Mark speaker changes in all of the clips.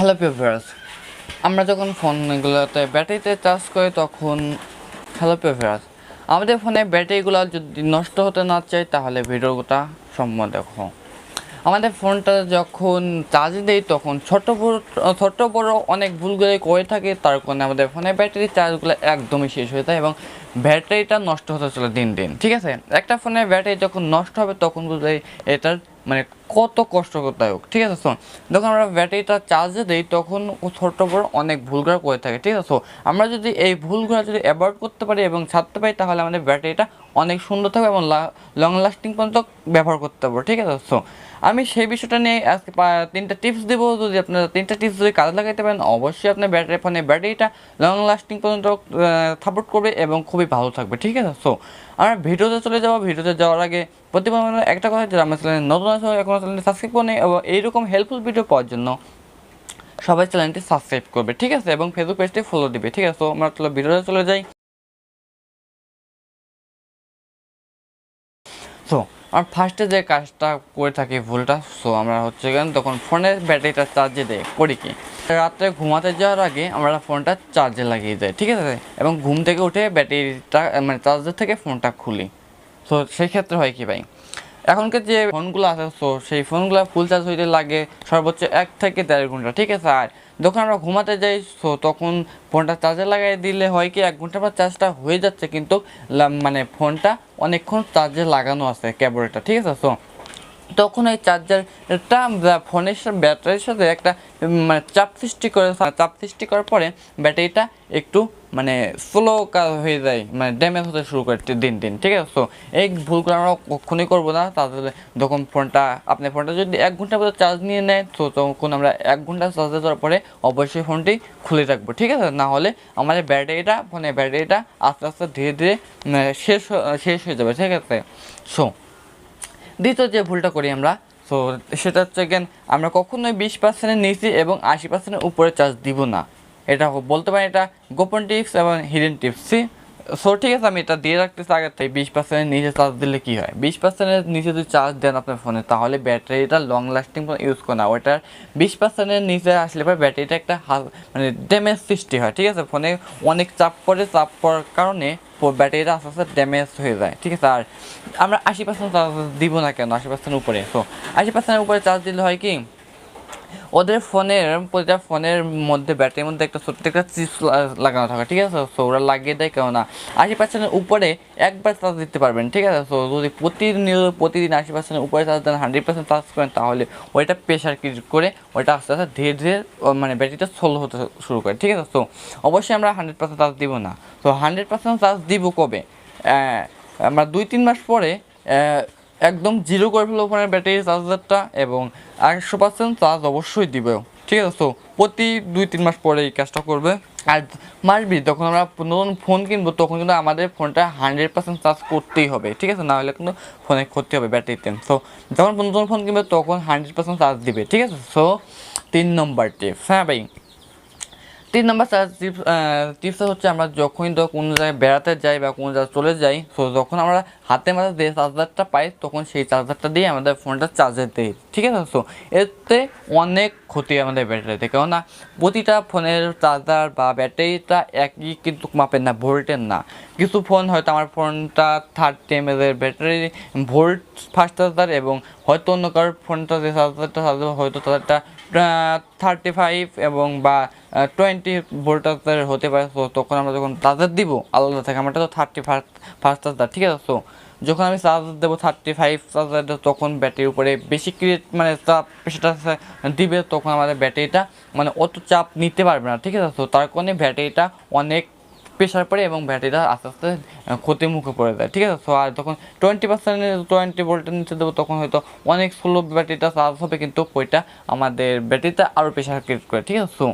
Speaker 1: Hello viewers, আমরা যখন ফোনগুলোতে ব্যাটারিতে চার্জ করি তখন আমাদের ফোনে ব্যাটারিগুলো যদি নষ্ট হতে না চায় তাহলে ভিডিওটা সম্পূর্ণ দেখো। আমাদের ফোনটা যখন চার্জ দেই তখন ছোট বড় অনেক ভুলগুলো করে থাকে, তার কারণে আমাদের ফোনে ব্যাটারি চার্জগুলো একদমই শেষ হয়ে যায় এবং ব্যাটারিটা নষ্ট হতে চলে দিন দিন। ঠিক আছে, একটা ফোনের ব্যাটারি যখন নষ্ট হবে তখন বুঝলে এটার মানে কত কষ্টদায়ক। ঠিক আছে, শোন, যখন আমরা ব্যাটারিটা চার্জে দিই তখন ছোট বড় অনেক ভুলগুলো করে থাকে। ঠিক আছে, আমরা যদি এই ভুলগুলো যদি অ্যাভয়েড করতে পারি এবং ছাড়তে পারি তাহলে আমাদের ব্যাটারিটা অনেক সুন্দর থাকবে এবং লং লাস্টিং পর্যন্ত ব্যবহার করতে পারবো। ঠিক আছে, আমি সেই বিষয়টা নিয়ে আজকে 3টা টিপস দেবো। যদি আপনারা 3টা টিপস যদি কাজে লাগাতে পারেন অবশ্যই আপনার ব্যাটারিটা লং লাস্টিং পর্যন্ত সাপোর্ট করবে এবং খুবই ভালো থাকবে। ঠিক আছে, আমরা ভিডিওতে চলে যাবো। ভিডিওতে যাওয়ার আগে প্রতিবার একটা কথা, যে আমার চ্যানেল নতুন আছে এখন চ্যানেলটি সাবস্ক্রাইব করে নেই এবং এইরকম হেল্পফুল ভিডিও পাওয়ার জন্য সবাই চ্যানেলটি সাবস্ক্রাইব করবে। ঠিক আছে, এবং ফেসবুক পেজটি ফলো দিবে। ঠিক আছে, আমরা ভিডিওতে চলে যাই। আর ফার্স্টে যে কাজটা করে থাকি ভুলটা, আমরা তখন ফোনের ব্যাটারিটা চার্জে দেয় করি কি, রাত্রে ঘুমাতে যাওয়ার আগে আমরা ফোনটা চার্জে লাগিয়ে দেয়। ঠিক আছে, এবং ঘুম থেকে উঠে ব্যাটারিটা চার্জার থেকে ফোনটা খুলি। সেই ক্ষেত্রে হয় কি ভাই, এখনকার যে ফোনগুলো আছে সেই ফোনগুলো ফুল চার্জ হইতে লাগে সর্বোচ্চ 1 থেকে 1.5 ঘন্টা। ঠিক আছে, আর যখন আমরা ঘুমাতে যাই তখন ফোনটা চার্জে লাগাই দিলে হয় কি 1 ঘন্টা পর চার্জটা হয়ে যাচ্ছে, কিন্তু ফোনটা অনেকক্ষণ চার্জে লাগানো আছে কেবলটা। ঠিক আছে, তখন এই চার্জারটা ফোনের ব্যাটারির সাথে একটা চাপ সৃষ্টি করার পরে ব্যাটারিটা একটু স্লো হয়ে যায়, ড্যামেজ হতে শুরু করে দিন দিন। ঠিক আছে, এই ভুলগুলো আমরা কখনোই করবো না। তাহলে যখন আপনার ফোনটা যদি 1 ঘন্টা পরে চার্জ নিয়ে নেয় তখন আমরা 1 ঘন্টা চার্জ দেওয়ার পরে অবশ্যই ফোনটি খুলে রাখবো। ঠিক আছে, না হলে আমাদের ফোনের ব্যাটারিটা আস্তে আস্তে ধীরে ধীরে শেষ হয়ে যাবে। ঠিক আছে, দ্বিতীয় যে ভুলটা করি আমরা, সেটা হচ্ছে আমরা কখনোই 20%-এর নিচে এবং 80%-এর উপরে চার্জ দিব না। এটা বলতে পারি এটা গোপন টিপস এবং হিডেন টিপস। ঠিক আছে, আমি এটা দিয়ে রাখতেছি আগে থেকে। 20%-এর নিচে চার্জ দিলে কী হয়, 20%-এর নিচে যদি চার্জ দেন আপনার ফোনে তাহলে ব্যাটারিটা লং লাস্টিং ইউজ করে না। ওইটার 20%-এর নিচে আসলে পরে ব্যাটারিটা একটা ড্যামেজ সৃষ্টি হয়। ঠিক আছে, ফোনে অনেক চাপ পড়ার কারণে ব্যাটারিটা আস্তে আস্তে ড্যামেজ হয়ে যায়। ঠিক আছে, আর আমরা 80% চার্জ দিব না কেন, 80% উপরে। 80% উপরে চার্জ দিলে হয় কি, ওদের প্রতিটা ফোনের মধ্যে ব্যাটারির মধ্যে একটা ছোট্ট একটা চিপস লাগানো থাকে। ঠিক আছে, ওরা লাগিয়ে দেয় কেননা 80%-এর উপরে একবার চার্জ দিতে পারবেন। ঠিক আছে, যদি প্রতিদিন 80%-এর উপরে চার্জ দেন, 100% চার্জ করেন তাহলে ওইটা প্রেশার ক্রিয়েট করে ওইটা আস্তে আস্তে ধীরে ধীরে ব্যাটারিটা স্লো হতে শুরু করে। ঠিক আছে, অবশ্যই আমরা 100% চার্জ দিব না। 100% চার্জ দিব কবে, আমরা 2-3 মাস পরে একদম জিরো করে ফেলবো ফোনের ব্যাটারি চার্জারটা এবং 100% চার্জ অবশ্যই দিবে। ঠিক আছে, প্রতি 2-3 মাস পরে এই কাজটা করবে। আর মাসবি যখন আমরা নতুন ফোন কিনবো তখন কিন্তু আমাদের ফোনটা 100% চার্জ করতেই হবে। ঠিক আছে, না হলে কিন্তু ফোনে ক্ষতি হবে ব্যাটারিতে। যখন নতুন ফোন কিনবে তখন 100% চার্জ দিবে। ঠিক আছে, 3 নম্বর টিপস। হ্যাঁ ভাই, 3 নম্বর টিপসটা হচ্ছে আমরা যখনই কোনো জায়গায় বেড়াতে যাই বা কোনো জায়গায় চলে যাই, যখন আমরা হাতে মাঝে যে চার্জারটা পাই তখন সেই চার্জারটা দিয়ে আমাদের ফোনটা চার্জে দিই। ঠিক আছে, এতে অনেক ক্ষতি আমাদের ব্যাটারিতে, কেননা প্রতিটা ফোনের চার্জার বা ব্যাটারিটা একই কিন্তু মাপের না, ভোল্টের না। কিছু ফোন হয়তো আমার ফোনটা 30 mAh battery, volt fast charger, এবং হয়তো অন্য কারোর ফোনটা যে চার্জারটা হয়তো তাদেরটা 35 এবং বা 20 ভোল্টের হতে পারে। তখন আমরা যখন চার্জার দিব আলাদা থাকে, আমারটা তো 35 চার্জার। ঠিক আছে, যখন আমি চার্জার দেবো 35 চার্জার তখন ব্যাটারির উপরে বেশি চাপ সেটা দিবে, তখন আমাদের ব্যাটারিটা অত চাপ নিতে পারবে না। ঠিক আছে, তার কারণে ব্যাটারিটা অনেক প্রেশার পড়ে এবং ব্যাটারিটা আস্তে আস্তে ক্ষতির মুখে পড়ে যায়। ঠিক আছে, আর তখন 20 ভোল্টের নিচে দেবো তখন হয়তো অনেক স্লো ব্যাটারিটা চার্জ হবে, কিন্তু ওইটা আমাদের ব্যাটারিতে আরও প্রেশার ক্রিয়েট করে। ঠিক আছে,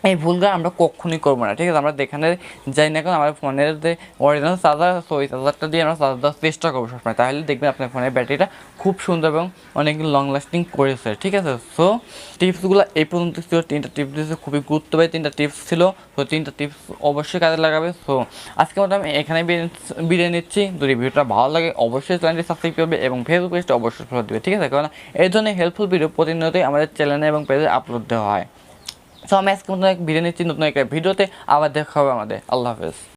Speaker 1: এই ভুলটা আমরা কখনোই করবো না। ঠিক আছে, আমরা যেখানে যাই না কেন আমার ফোনের যে অরিজিনাল চার্জার আছে ওই চার্জারটা দিয়ে আমরা চার্জ দেওয়ার চেষ্টা করবো সবসময়, তাহলে দেখবেন আপনার ফোনের ব্যাটারিটা খুব সুন্দর এবং অনেক লং লাস্টিং করেছে। ঠিক আছে, টিপসগুলো এই পর্যন্ত ছিল। 3টা টিপস দিয়েছে, খুবই গুরুত্বপূর্ণ 3টা টিপস ছিল। 3টা টিপস অবশ্যই কাজে লাগাবে। আজকে মতো আমি এখানে বিদায় নিচ্ছি। যদি ভিডিওটা ভালো লাগে অবশ্যই চ্যানেলটি সাবস্ক্রাইব করবে এবং ফেসবুক পেজটা অবশ্যই ফলো দেবে। ঠিক আছে, কারণ এই ধরনের হেল্পফুল ভিডিও প্রতিনিয়তই আমাদের চ্যানেলে এবং পেজে আপলোড দেওয়া হয়। সো আমি আজকে নতুন এক ভিডিও নিচ্ছি, নতুন একটা ভিডিওতে আবার দেখা হবে আমাদের। আল্লাহ হাফেজ।